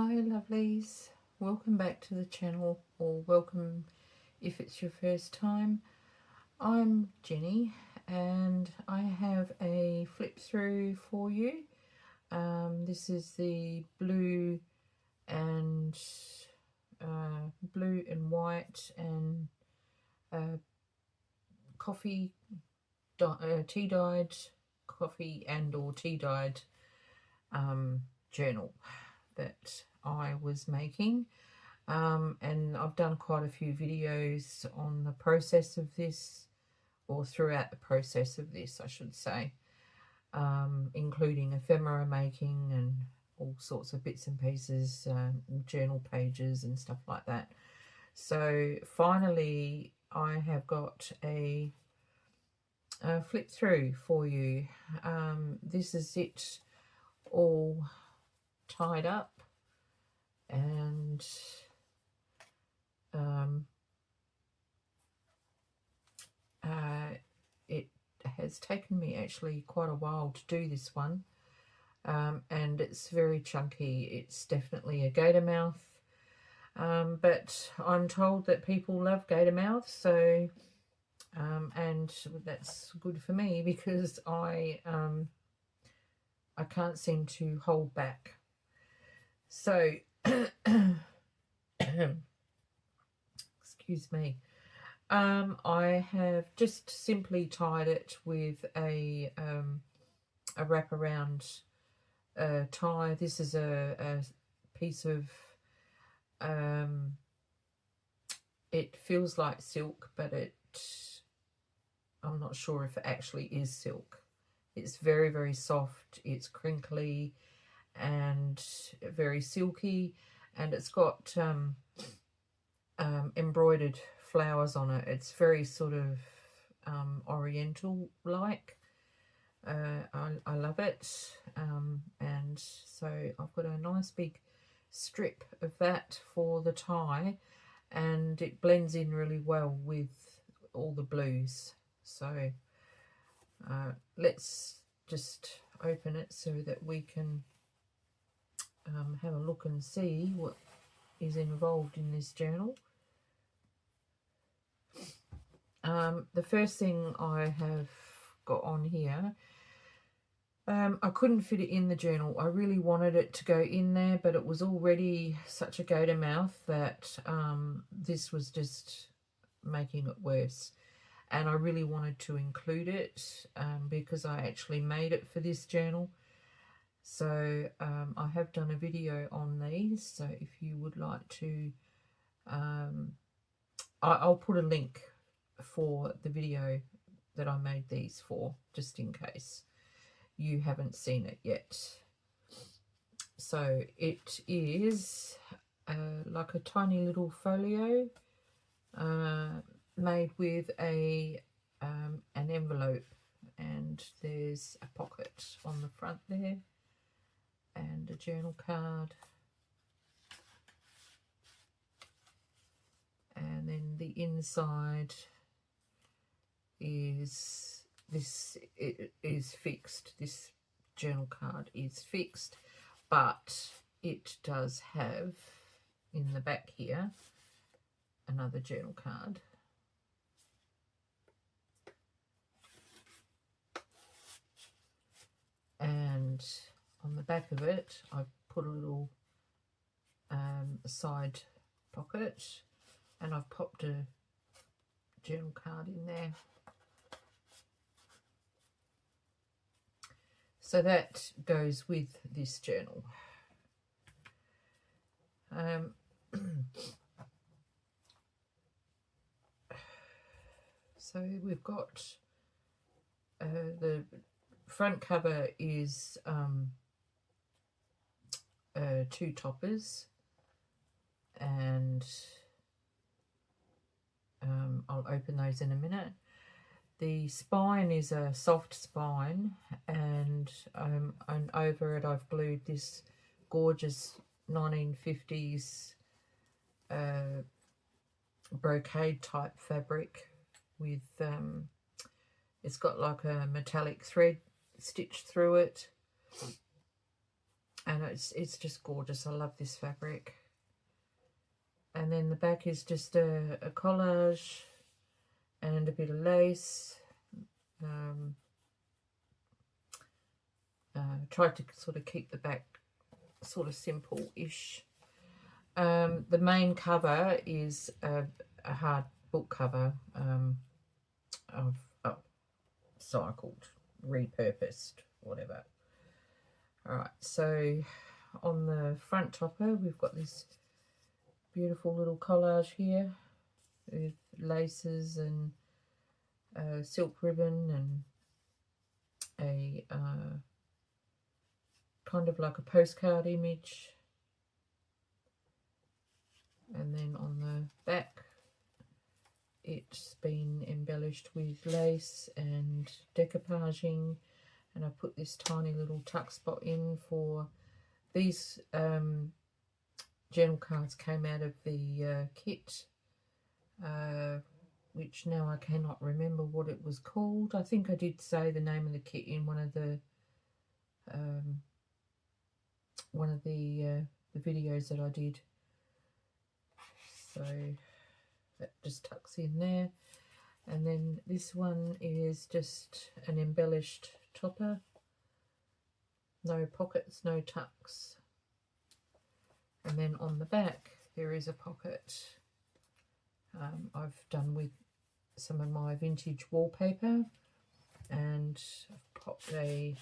Hi lovelies, welcome back to the channel, or welcome if it's your first time. I'm Jenny and I have a flip through for you. This is the blue and white and coffee, tea dyed coffee and or tea dyed journal that I was making, and I've done quite a few videos on the process of this, or throughout the process of this I should say, including ephemera making and all sorts of bits and pieces, journal pages and stuff like that. So finally I have got a flip through for you. This is it all tied up, and it has taken me actually quite a while to do this one, and it's very chunky. It's definitely a gator mouth, but I'm told that people love gator mouth, so and that's good for me because I can't seem to hold back. So excuse me. I have just simply tied it with a wraparound tie. This is a piece of, it feels like silk, but I'm not sure if it actually is silk. It's very, very soft. It's crinkly and very silky, and it's got embroidered flowers on it. It's very sort of oriental like. I love it, and so I've got a nice big strip of that for the tie, and it blends in really well with all the blues. So let's just open it so that we can have a look and see what is involved in this journal. The first thing I have got on here, I couldn't fit it in the journal. I really wanted it to go in there, but it was already such a gator mouth that this was just making it worse. And I really wanted to include it because I actually made it for this journal. So I have done a video on these, so if you would like to, I'll put a link for the video that I made these for, just in case you haven't seen it yet. So it is like a tiny little folio made with an envelope, and there's a pocket on the front there and a journal card, and then the inside is this. It is fixed. This journal card is fixed, but it does have in the back here another journal card, and on the back of it I've put a little side pocket, and I've popped a journal card in there. So that goes with this journal. So we've got the front cover is 2 toppers, and I'll open those in a minute. The spine is a soft spine, and over it I've glued this gorgeous 1950s brocade type fabric with it's got like a metallic thread stitched through it, and it's just gorgeous. I love this fabric. And then the back is just a collage and a bit of lace. Tried to sort of keep the back sort of simple-ish. The main cover is a hard book cover. I've upcycled, repurposed, whatever. Alright, so on the front topper we've got this beautiful little collage here with laces and silk ribbon and a kind of like a postcard image. And then on the back it's been embellished with lace and decoupaging, and I put this tiny little tuck spot in for these. Journal cards came out of the kit, which now I cannot remember what it was called. I think I did say the name of the kit in one of the videos that I did. So that just tucks in there. And then this one is just an embellished topper. No pockets, no tucks. And then on the back there is a pocket. I've done with some of my vintage wallpaper, and I've popped a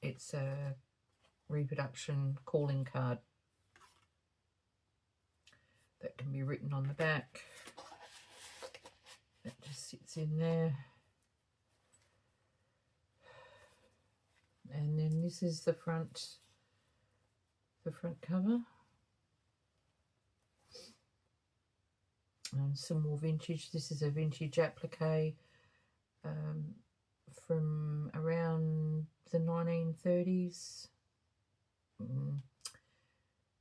it's a reproduction calling card that can be written on the back. That just sits in there. And then this is the front cover. And some more vintage. This is a vintage applique from around the 1930s,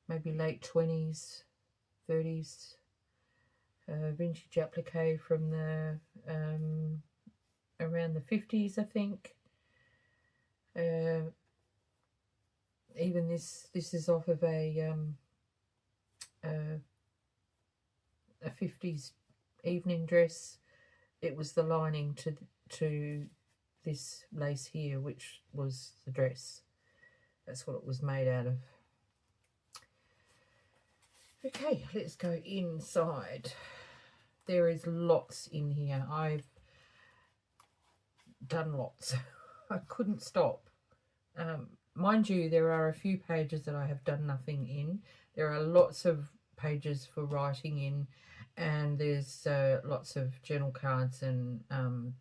maybe late 20s, 30s. Vintage applique from the around the 50s, I think. Even this is off of a 50s evening dress. It was the lining to this lace here, which was the dress. That's what it was made out of. Okay, let's go inside. There is lots in here. I've done lots. I couldn't stop. Mind you, there are a few pages that I have done nothing in. There are lots of pages for writing in, and there's lots of journal cards and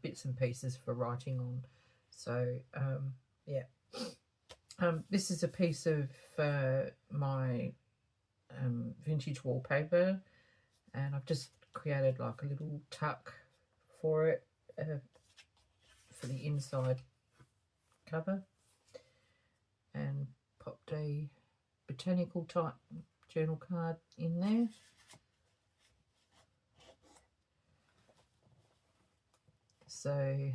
bits and pieces for writing on. So yeah, this is a piece of my vintage wallpaper, and I've just created like a little tuck for it for the inside cover, and popped a botanical type journal card in there. So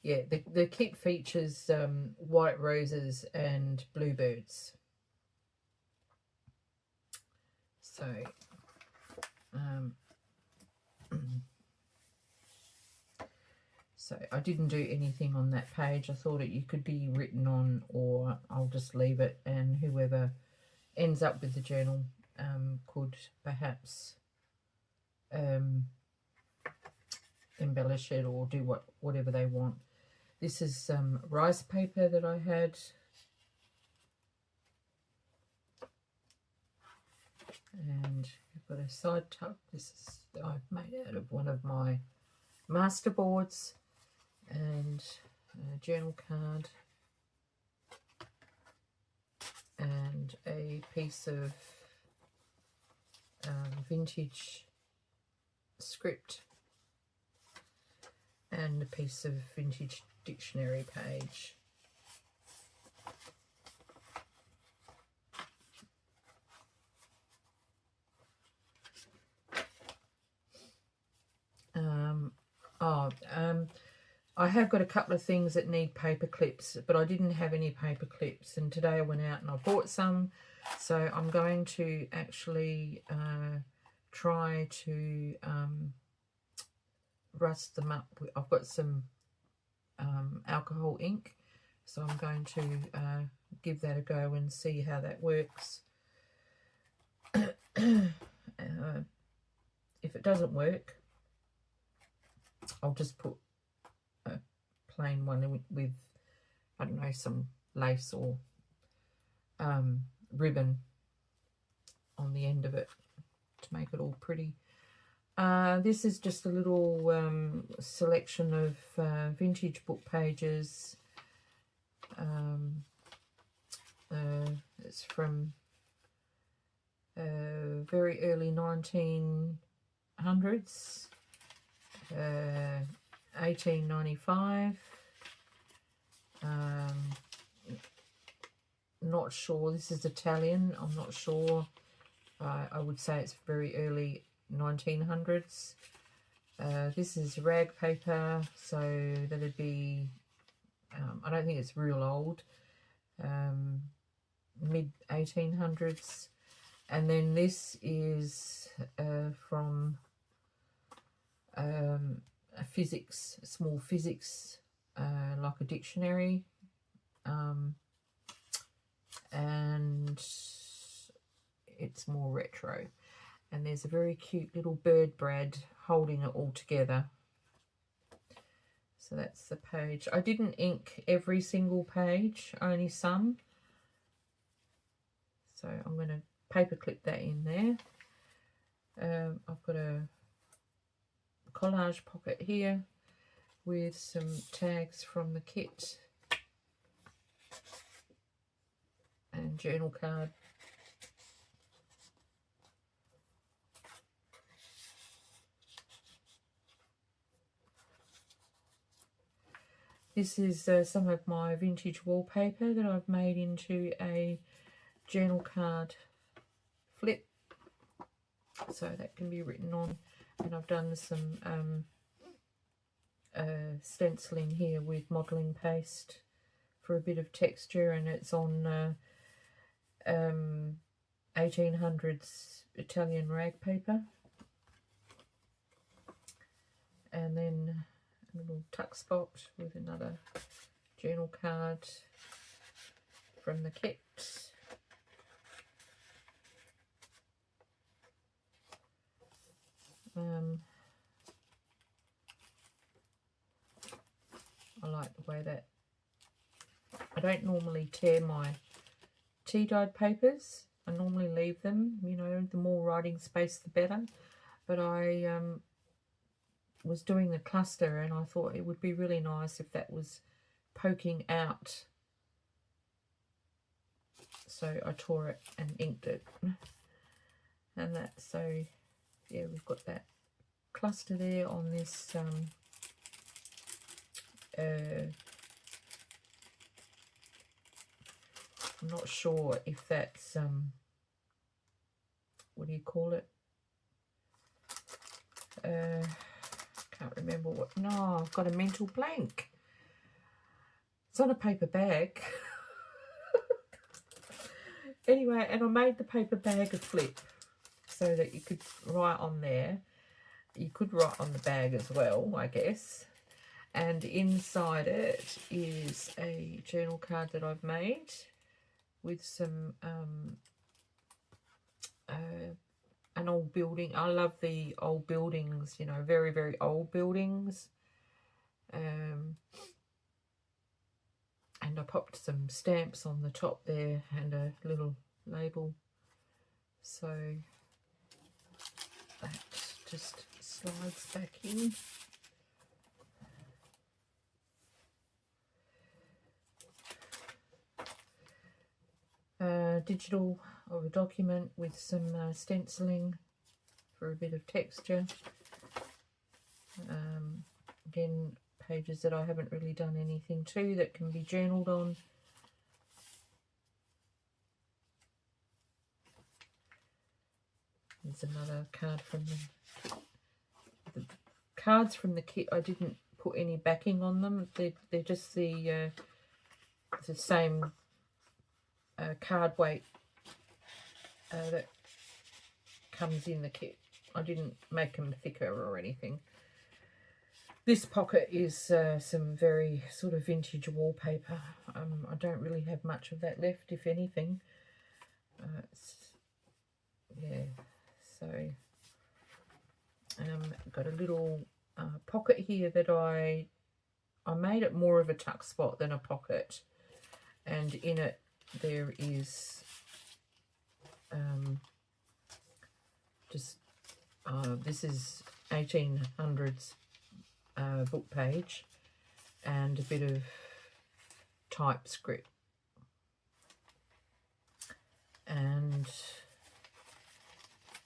yeah, the kit features white roses and bluebirds. So so I didn't do anything on that page. I thought you could be written on, or I'll just leave it, and whoever ends up with the journal could perhaps embellish it or do whatever they want. This is some rice paper that I had. And I've got a side tuck. This is I've made out of one of my master boards, and a journal card and a piece of vintage script and a piece of vintage dictionary page. I have got a couple of things that need paper clips, but I didn't have any paper clips, and today I went out and I bought some, so I'm going to actually try to rust them up. I've got some alcohol ink, so I'm going to give that a go and see how that works. If it doesn't work, I'll just put a plain one with, I don't know, some lace or ribbon on the end of it to make it all pretty. This is just a little selection of vintage book pages. It's from very early 1900s, 1895. Not sure, this is Italian, I'm not sure. I would say it's very early 1900s. This is rag paper, so that'd be, I don't think it's real old, mid 1800s. And then this is from a physics, small physics, like a dictionary, and it's more retro. And there's a very cute little bird Brad holding it all together. So that's the page. I didn't ink every single page, only some. So I'm going to paper clip that in there. I've got a collage pocket here with some tags from the kit and journal card. This is some of my vintage wallpaper that I've made into a journal card flip, so that can be written on. And I've done some stenciling here with modelling paste for a bit of texture, and it's on 1800s Italian rag paper. And then a little tuck spot with another journal card from the kit. I like the way that I don't normally tear my tea dyed papers. I normally leave them, you know, the more writing space the better. But I was doing the cluster and I thought it would be really nice if that was poking out. So I tore it and inked it. And that, so yeah, we've got that cluster there on this I'm not sure if that's what do you call it? Can't remember what. No, I've got a mental blank. It's on a paper bag. Anyway, and I made the paper bag a flip so that you could write on there. You could write on the bag as well, I guess. And inside it is a journal card that I've made with some an old building. I love the old buildings, you know, very, very old buildings. And I popped some stamps on the top there and a little label. So that just slides back in. Digital of a document with some stenciling for a bit of texture. Again, pages that I haven't really done anything to that can be journaled on. There's another card from the cards from the kit. I didn't put any backing on them. They're just the same card weight that comes in the kit. I didn't make them thicker or anything. This pocket is some very sort of vintage wallpaper. I don't really have much of that left, if anything. Yeah, so got a little pocket here that I made it more of a tuck spot than a pocket, and in it there is this is 1800s book page and a bit of typescript and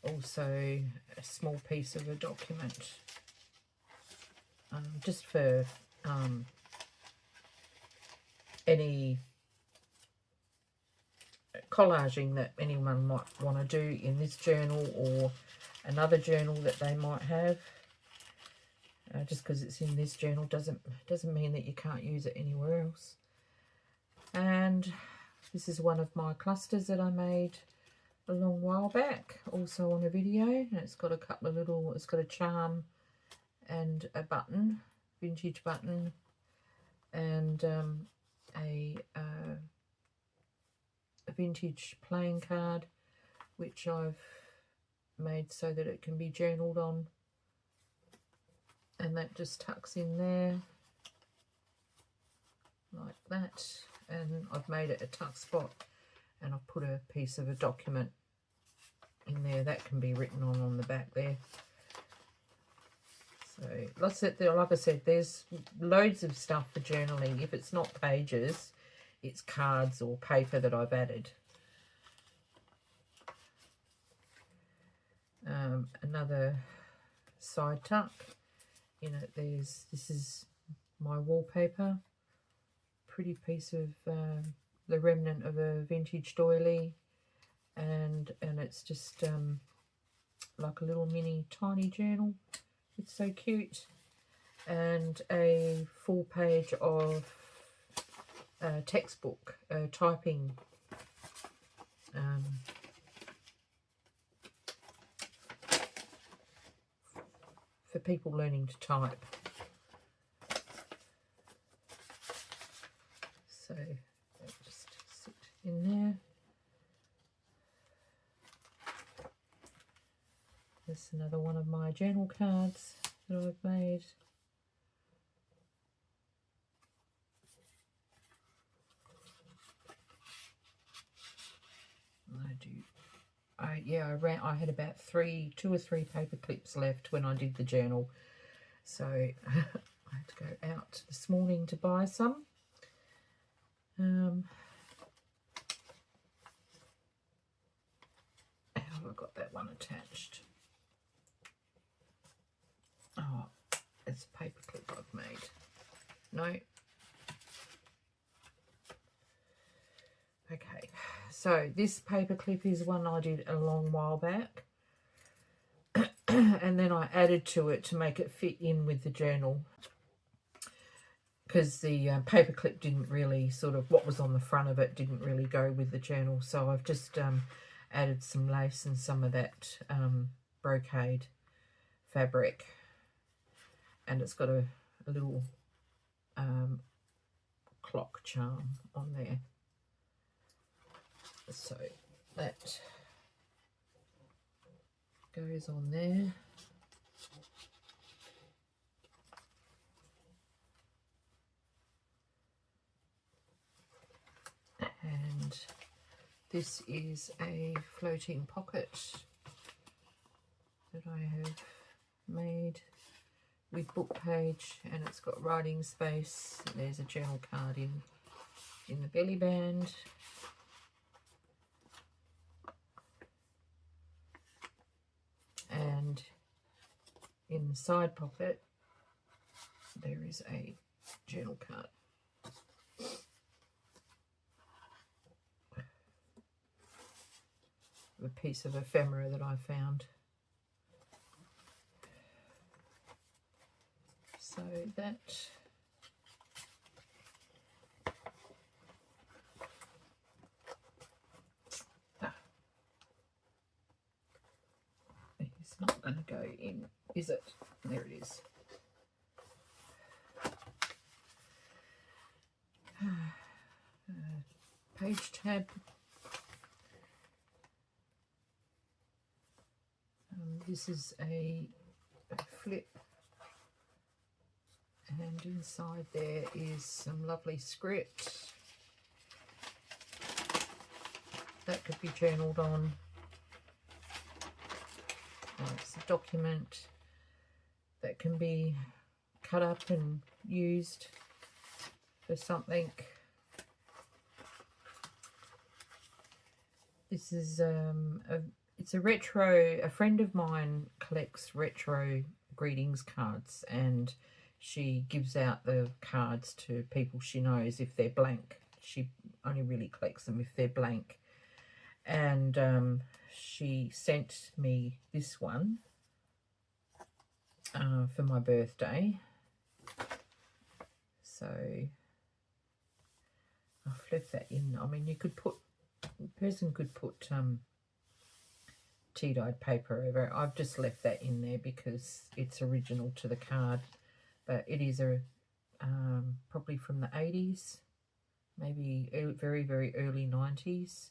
also a small piece of a document, just for any collaging that anyone might want to do in this journal or another journal that they might have. Just because it's in this journal doesn't mean that you can't use it anywhere else. And this is one of my clusters that I made a long while back, also on a video, and it's got a couple of little, it's got a charm and a button, vintage button, and a vintage playing card, which I've made so that it can be journaled on, and that just tucks in there like that, and I've made it a tuck spot, and I've put a piece of a document in there that can be written on the back there. So like I said, there's loads of stuff for journaling. If it's not pages, it's cards or paper that I've added. Another side tuck. In it, this is my wallpaper. Pretty piece of the remnant of a vintage doily, and it's just like a little mini tiny journal. It's so cute. And a full page of textbook typing, for people learning to type. So that'll just sit in there. There's another one of my journal cards that I've made. I had about 2 or 3 paper clips left when I did the journal, so I had to go out this morning to buy some. How have I got that one attached? Oh, it's a paper clip I've made. No. Okay, so this paper clip is one I did a long while back. And then I added to it to make it fit in with the journal, because the paper clip didn't really what was on the front of it didn't really go with the journal. So I've just added some lace and some of that brocade fabric, and it's got a little clock charm on there. So that goes on there. And this is a floating pocket that I have made with book page, and it's got writing space. There's a journal card in the belly band. And in the side pocket there is a journal card. A piece of ephemera that I found. So with that. It's not going to go in, is it? There it is. Page tab. This is a flip, and inside there is some lovely script that could be journaled on. It's a document that can be cut up and used for something. This is it's a retro. A friend of mine collects retro greetings cards, and she gives out the cards to people she knows if they're blank. She only really collects them if they're blank. And she sent me this one for my birthday. So I've left that in. I mean, you could put, a person could put tea-dyed paper over it. I've just left that in there because it's original to the card, but it is a probably from the 80s, maybe very, very early 90s.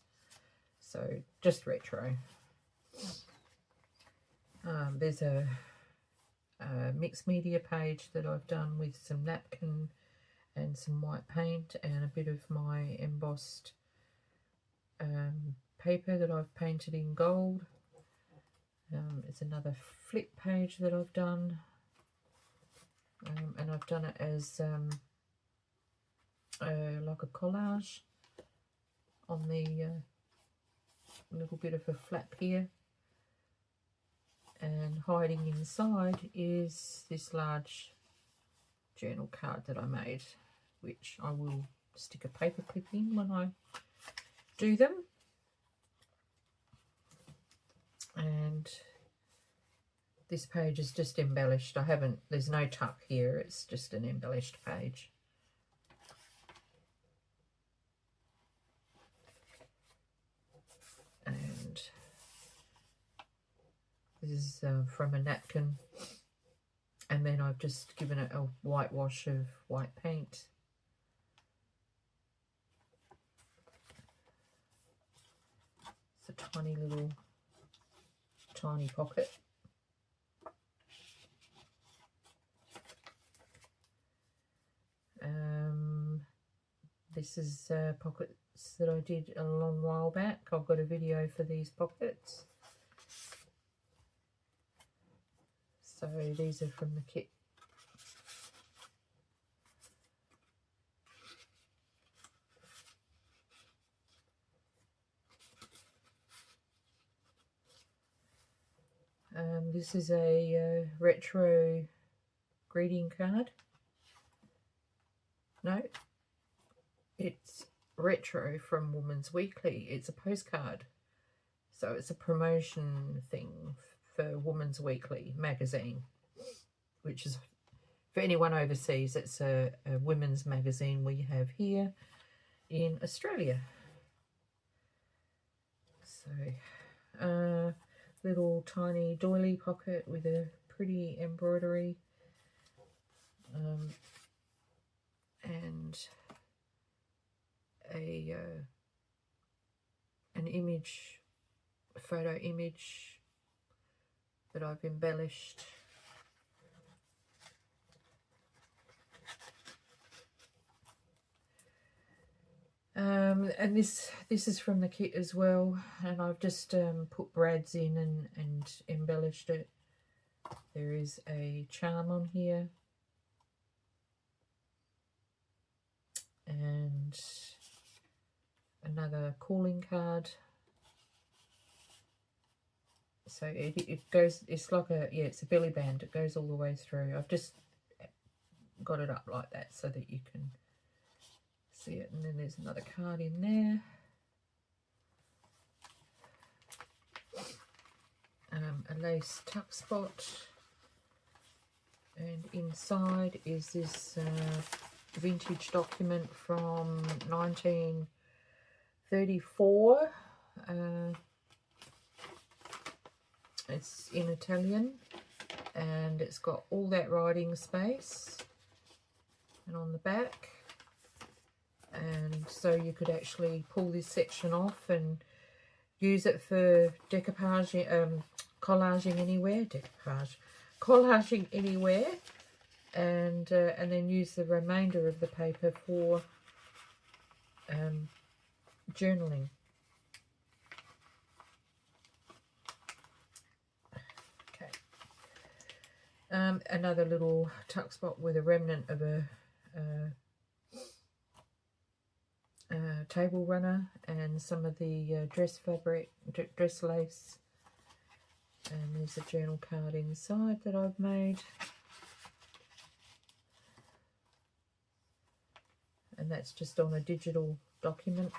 So just retro. There's a mixed media page that I've done with some napkin and some white paint and a bit of my embossed paper that I've painted in gold. It's another flip page that I've done, and I've done it as like a collage on the little bit of a flap here, and hiding inside is this large journal card that I made, which I will stick a paper clip in when I do them. And this page is just embellished. There's no tuck here, it's just an embellished page. And this is from a napkin, and then I've just given it a whitewash of white paint. It's a tiny little tiny pocket. This is pockets that I did a long while back. I've got a video for these pockets. So these are from the kit. This is a retro greeting card. No, it's retro from Woman's Weekly. It's a postcard. So it's a promotion thing for Woman's Weekly magazine, which is, for anyone overseas, it's a women's magazine we have here in Australia. So, little tiny doily pocket with a pretty embroidery, and an image, a photo image that I've embellished. And this is from the kit as well, and I've just put brads in and embellished it. There is a charm on here, and another calling card. So it goes, it's like a, yeah, it's a belly band. It goes all the way through. I've just got it up like that so that you can see it. And then there's another card in there. A lace tuck spot. And inside is this vintage document from 1934. It's in Italian, and it's got all that writing space and on the back, and so you could actually pull this section off and use it for decoupage, collaging anywhere, collaging anywhere, and then use the remainder of the paper for journaling. Okay. Another little tuck spot with a remnant of a table runner and some of the dress fabric, dress lace. And there's a journal card inside that I've made. And that's just on a digital document.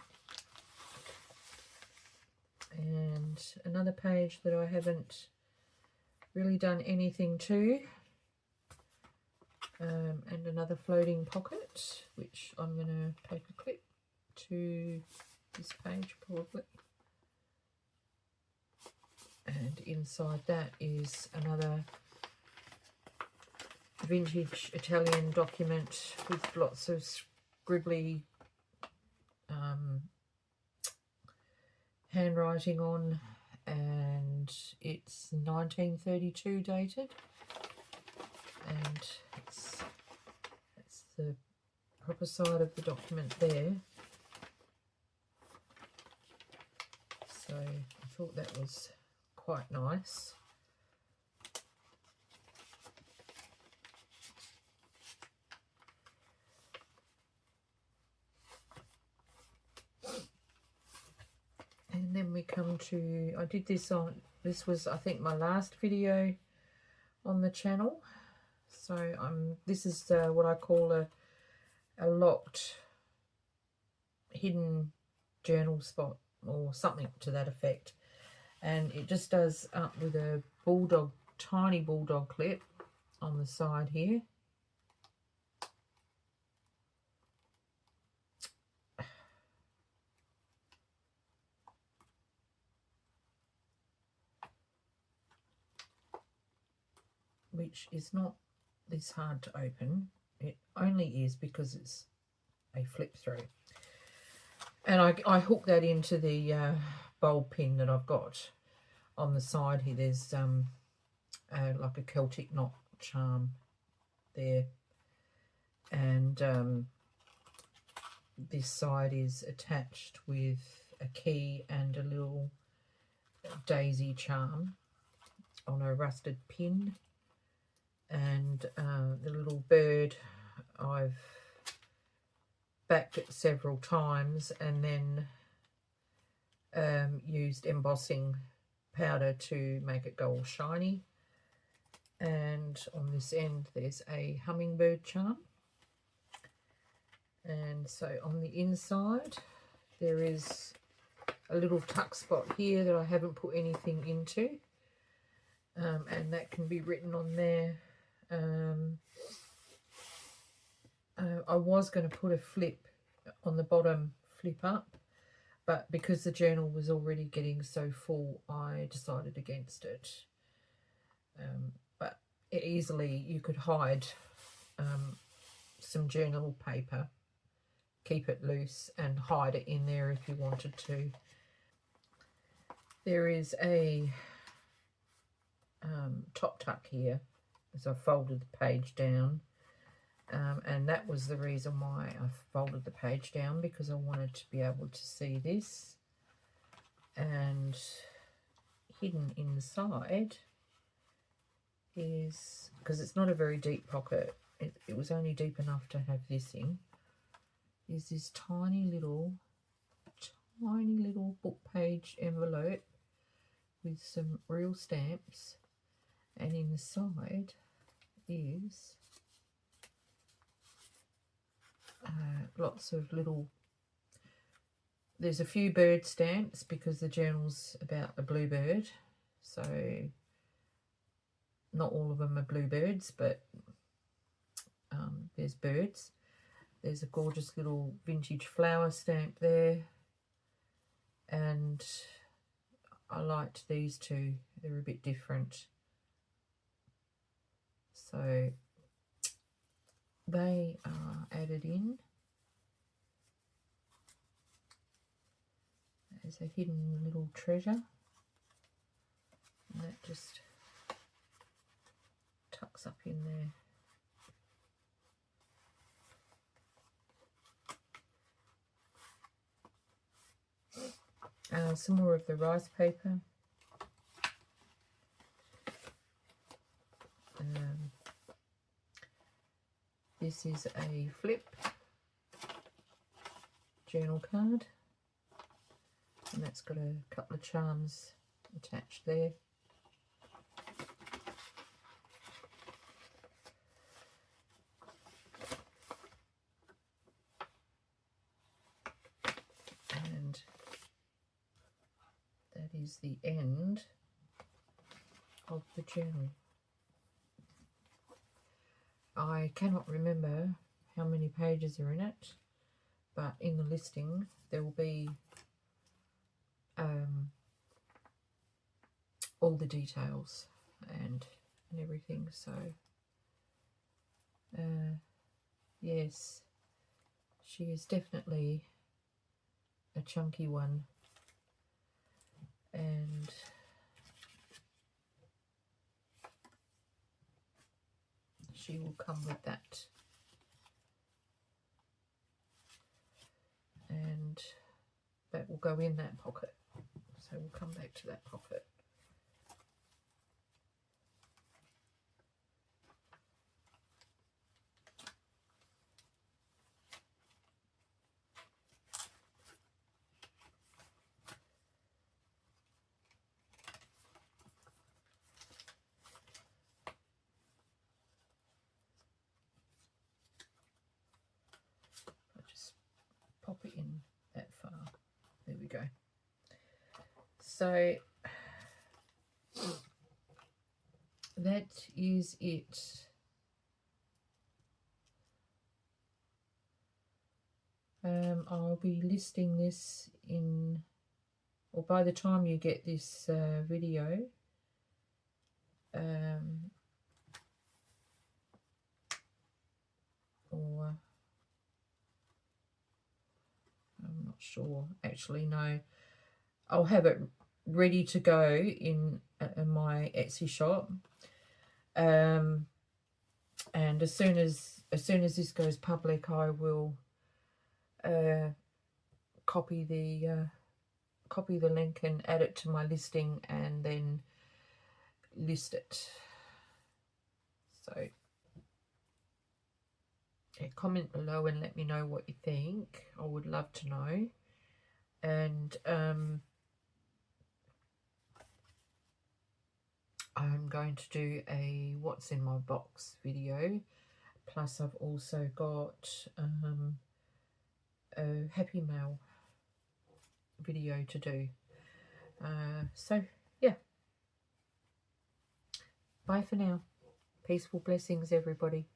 And another page that I haven't really done anything to. And another floating pocket, which I'm going to take a clip to this page probably. And inside that is another vintage Italian document with lots of scribbly handwriting on, and it's 1932 dated, and that's the proper side of the document there. So I thought that was quite nice. And then we come to, I did this on, this was I think my last video on the channel. So this is what I call a locked hidden journal spot or something to that effect. And it just does up with a tiny bulldog clip on the side here. Which is not this hard to open. It only is because it's a flip through. And I hook that into the bulb pin that I've got on the side here. There's like a Celtic knot charm there, and this side is attached with a key and a little daisy charm on a rusted pin. And the little bird, I've backed it several times and then used embossing powder to make it go all shiny. And on this end there's a hummingbird charm. And so on the inside there is a little tuck spot here that I haven't put anything into, and that can be written on there. I was going to put a flip on the bottom, flip up, but because the journal was already getting so full, I decided against it. But easily you could hide some journal paper, keep it loose and hide it in there if you wanted to. There is a top tuck here as I folded the page down, and that was the reason why I folded the page down, because I wanted to be able to see this. And hidden inside is, because it's not a very deep pocket, it was only deep enough to have this in, is this tiny little book page envelope with some real stamps, and inside is lots of little, there's a few bird stamps because the journal's about a bluebird, so not all of them are bluebirds, but there's birds. There's a gorgeous little vintage flower stamp there. And I liked these two. They're a bit different. So they are added in as a hidden little treasure. And that just tucks up in there. Some more of the rice paper. This is a flip journal card, and that's got a couple of charms attached there. And that is the end of the journal. I cannot remember how many pages are in it, but in the listing there will be all the details and everything. So yes, she is definitely a chunky one, and she will come with that. And that will go in that pocket. So we'll come back to that pocket. Pop it in that far. There we go. So that is it. I'll be listing this in, or by the time you get this video, or I'm not sure, actually, no. I'll have it ready to go in my Etsy shop. And as soon as this goes public, I will copy the link and add it to my listing, and then list it. So yeah, comment below and let me know what you think. I would love to know. And I'm going to do a what's in my box video, plus I've also got a Happy Mail video to do. So yeah, bye for now. Peaceful blessings, everybody.